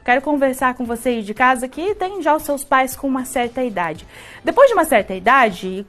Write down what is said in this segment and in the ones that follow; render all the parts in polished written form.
quero conversar com você aí de casa que tem já os seus pais com uma certa idade. Depois de uma certa idade,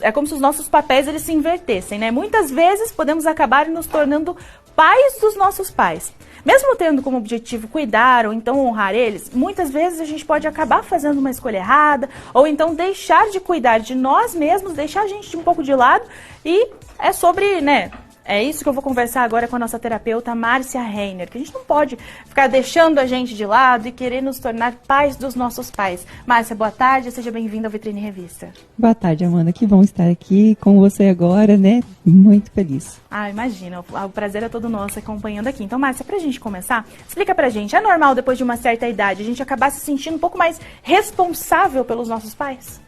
é como se os nossos papéis eles se invertessem, né? Muitas vezes podemos acabar nos tornando pais dos nossos pais. Mesmo tendo como objetivo cuidar ou então honrar eles, muitas vezes a gente pode acabar fazendo uma escolha errada ou então deixar de cuidar de nós mesmos, deixar a gente um pouco de lado e é sobre, né? É isso que eu vou conversar agora com a nossa terapeuta Márcia Reiner, que a gente não pode ficar deixando a gente de lado e querer nos tornar pais dos nossos pais. Márcia, boa tarde, seja bem-vinda ao Vitrine Revista. Boa tarde, Amanda, que bom estar aqui com você agora, né? Muito feliz. Imagina, o prazer é todo nosso acompanhando aqui. Então, Márcia, pra gente começar, explica pra gente, é normal depois de uma certa idade a gente acabar se sentindo um pouco mais responsável pelos nossos pais?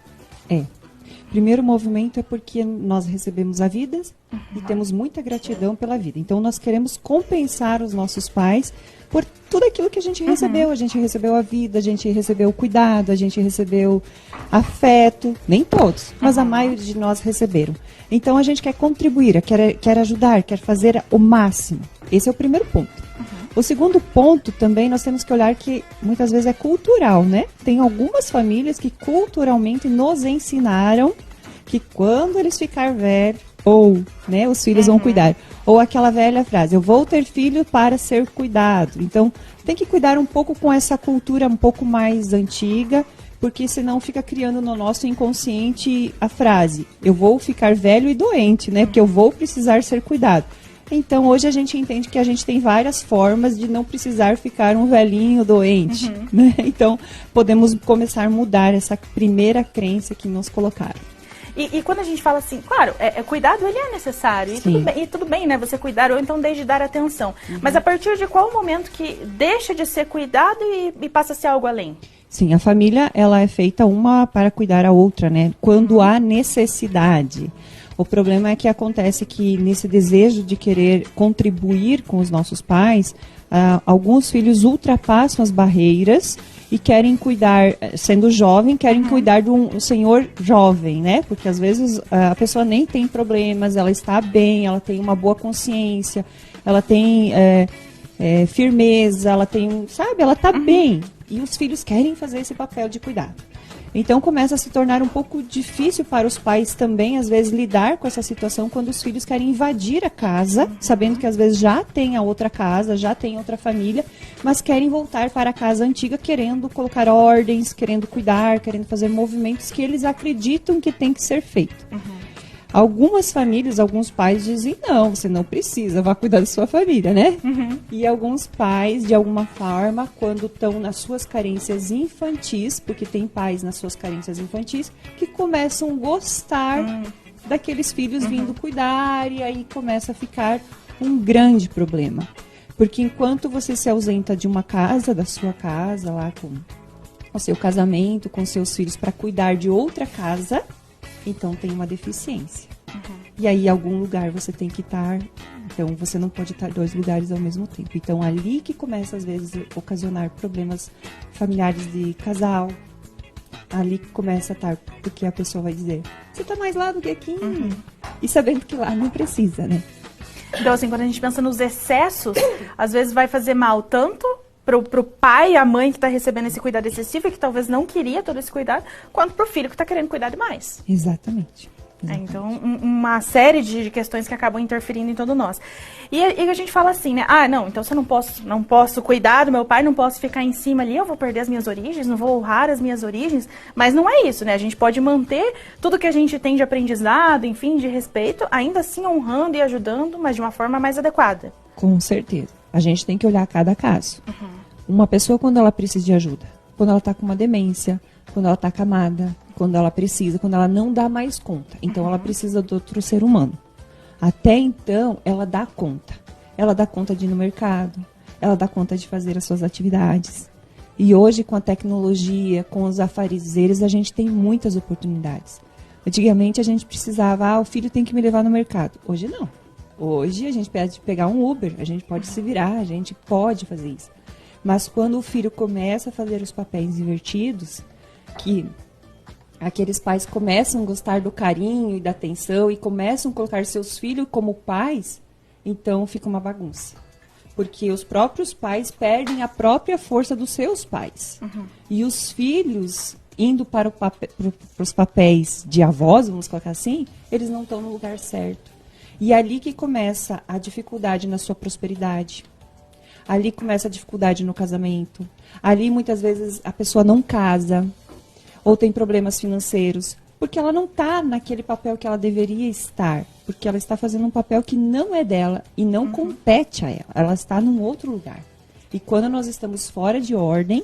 É. Primeiro movimento é porque nós recebemos a vida e temos muita gratidão pela vida. Então, nós queremos compensar os nossos pais por tudo aquilo que a gente recebeu. A gente recebeu a vida, a gente recebeu o cuidado, a gente recebeu afeto. Nem todos, mas a maioria de nós receberam. Então, a gente quer contribuir, quer ajudar, quer fazer o máximo. Esse é o primeiro ponto. O segundo ponto também nós temos que olhar que muitas vezes é cultural, né? Tem algumas famílias que culturalmente nos ensinaram que quando eles ficar velhos, ou, né, os filhos vão cuidar. Ou aquela velha frase, eu vou ter filho para ser cuidado. Então, tem que cuidar um pouco com essa cultura um pouco mais antiga, porque senão fica criando no nosso inconsciente a frase, eu vou ficar velho e doente, né? Porque eu vou precisar ser cuidado. Então, hoje a gente entende que a gente tem várias formas de não precisar ficar um velhinho doente, né? Então, podemos começar a mudar essa primeira crença que nos colocaram. E quando a gente fala assim, claro, cuidado ele é necessário, e tudo bem, né, você cuidar, ou então desde dar atenção. Mas a partir de qual momento que deixa de ser cuidado e passa a ser algo além? Sim, a família, ela é feita uma para cuidar a outra, né? Quando há necessidade. O problema é que acontece que nesse desejo de querer contribuir com os nossos pais, alguns filhos ultrapassam as barreiras e querem cuidar, sendo jovem, querem cuidar de um senhor jovem, né? Porque às vezes a pessoa nem tem problemas, ela está bem, ela tem uma boa consciência, ela tem firmeza, ela tem, sabe, ela está bem. E os filhos querem fazer esse papel de cuidado. Então começa a se tornar um pouco difícil para os pais também, às vezes, lidar com essa situação quando os filhos querem invadir a casa, sabendo que às vezes já tem a outra casa, já tem outra família, mas querem voltar para a casa antiga querendo colocar ordens, querendo cuidar, querendo fazer movimentos que eles acreditam que tem que ser feito. Algumas famílias, alguns pais dizem, não, você não precisa, vá cuidar da sua família, né? E alguns pais, de alguma forma, quando estão nas suas carências infantis, porque tem pais nas suas carências infantis, que começam a gostar daqueles filhos vindo cuidar, e aí começa a ficar um grande problema. Porque enquanto você se ausenta de uma casa, da sua casa, lá com o seu casamento, com seus filhos, para cuidar de outra casa, então tem uma deficiência. E aí, em algum lugar você tem que estar. Então, você não pode estar em dois lugares ao mesmo tempo. Então, ali que começa, às vezes, a ocasionar problemas familiares de casal. Ali que começa a estar, porque a pessoa vai dizer, você está mais lá do que aqui. E sabendo que lá não precisa, né? Então, assim, quando a gente pensa nos excessos, às vezes vai fazer mal tanto pro pai e a mãe que está recebendo esse cuidado excessivo e que talvez não queria todo esse cuidado, quanto pro filho que está querendo cuidar demais. Exatamente. Então, uma série de questões que acabam interferindo em todo nós. E a gente fala assim, né? Não, então se eu não posso cuidar do meu pai, não posso ficar em cima ali, eu vou perder as minhas origens, não vou honrar as minhas origens. Mas não é isso, né? A gente pode manter tudo que a gente tem de aprendizado, enfim, de respeito, ainda assim honrando e ajudando, mas de uma forma mais adequada. Com certeza. A gente tem que olhar cada caso. Uma pessoa, quando ela precisa de ajuda, quando ela está com uma demência, quando ela está acamada, quando ela precisa, quando ela não dá mais conta. Então, ela precisa de outro ser humano. Até então, ela dá conta. Ela dá conta de ir no mercado, ela dá conta de fazer as suas atividades. E hoje, com a tecnologia, com os afazeres, a gente tem muitas oportunidades. Antigamente, a gente precisava, o filho tem que me levar no mercado. Hoje, não. Hoje, a gente pode pegar um Uber, a gente pode se virar, a gente pode fazer isso. Mas quando o filho começa a fazer os papéis invertidos, que aqueles pais começam a gostar do carinho e da atenção e começam a colocar seus filhos como pais, então fica uma bagunça. Porque os próprios pais perdem a própria força dos seus pais. E os filhos, indo para os papéis de avós, vamos colocar assim, eles não estão no lugar certo. E é ali que começa a dificuldade na sua prosperidade. Ali começa a dificuldade no casamento. Ali, muitas vezes, a pessoa não casa ou tem problemas financeiros, porque ela não está naquele papel que ela deveria estar, porque ela está fazendo um papel que não é dela e não compete a ela. Ela está num outro lugar. E quando nós estamos fora de ordem,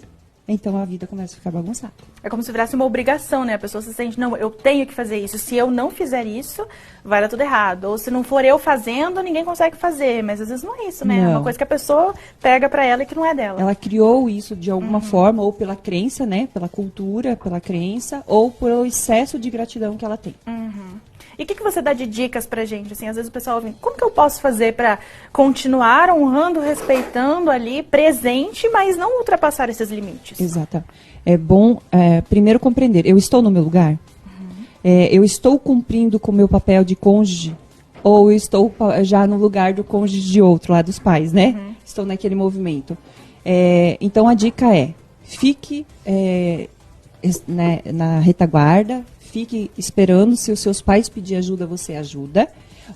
então a vida começa a ficar bagunçada. É como se virasse uma obrigação, né? A pessoa se sente, não, eu tenho que fazer isso. Se eu não fizer isso, vai dar tudo errado. Ou se não for eu fazendo, ninguém consegue fazer. Mas às vezes não é isso, né? Não. É uma coisa que a pessoa pega pra ela e que não é dela. Ela criou isso de alguma forma, ou pela crença, né? Pela cultura, pela crença, ou pelo excesso de gratidão que ela tem. E o que você dá de dicas pra gente? Assim, às vezes o pessoal vem, como que eu posso fazer pra continuar honrando, respeitando ali, presente, mas não ultrapassar esses limites? Exato. É bom, primeiro, compreender. Eu estou no meu lugar? Eu estou cumprindo com o meu papel de cônjuge? Ou eu estou já no lugar do cônjuge de outro, lá dos pais, né? Estou naquele movimento. Então, a dica é, fique na retaguarda, fique esperando. Se os seus pais pedir ajuda, você ajuda.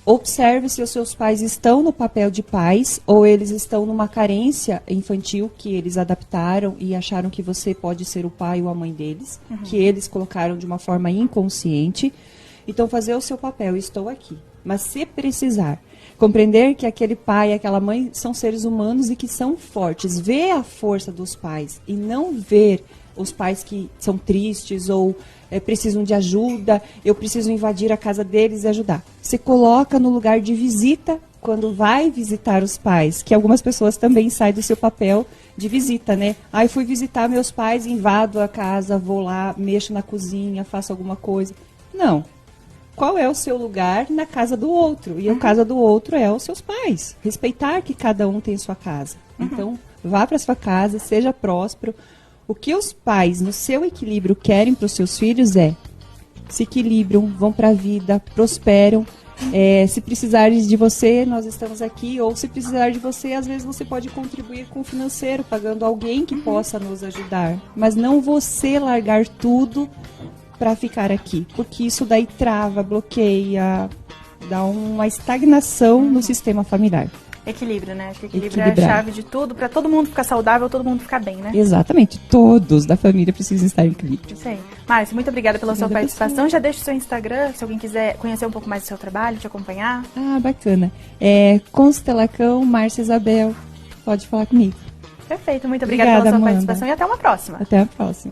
Observe se os seus pais estão no papel de pais ou eles estão numa carência infantil que eles adaptaram e acharam que você pode ser o pai ou a mãe deles, que eles colocaram de uma forma inconsciente. Então, fazer o seu papel, estou aqui. Mas se precisar, compreender que aquele pai e aquela mãe são seres humanos e que são fortes. Ver a força dos pais e não ver os pais que são tristes ou precisam de ajuda, eu preciso invadir a casa deles e ajudar. Você coloca no lugar de visita quando vai visitar os pais, que algumas pessoas também saem do seu papel de visita, né? Eu fui visitar meus pais, invado a casa, vou lá, mexo na cozinha, faço alguma coisa. Não. Qual é o seu lugar na casa do outro? E a casa do outro é os seus pais. Respeitar que cada um tem sua casa. Então, vá para sua casa, seja próspero. O que os pais, no seu equilíbrio, querem para os seus filhos se equilibram, vão para a vida, prosperam. Se precisarem de você, nós estamos aqui. Ou se precisar de você, às vezes você pode contribuir com o financeiro, pagando alguém que possa nos ajudar. Mas não você largar tudo para ficar aqui, porque isso daí trava, bloqueia, dá uma estagnação no sistema familiar. Equilíbrio, né? Acho que equilíbrio é a chave de tudo, para todo mundo ficar saudável, todo mundo ficar bem, né? Exatamente, todos da família precisam estar em equilíbrio. Isso aí. Márcia, muito obrigada pela sua participação. Já deixa o seu Instagram, se alguém quiser conhecer um pouco mais do seu trabalho, te acompanhar. Bacana. Constelacão, Márcia Isabel, pode falar comigo. Perfeito, muito obrigada pela sua Amanda. participação e até uma próxima. Até a próxima.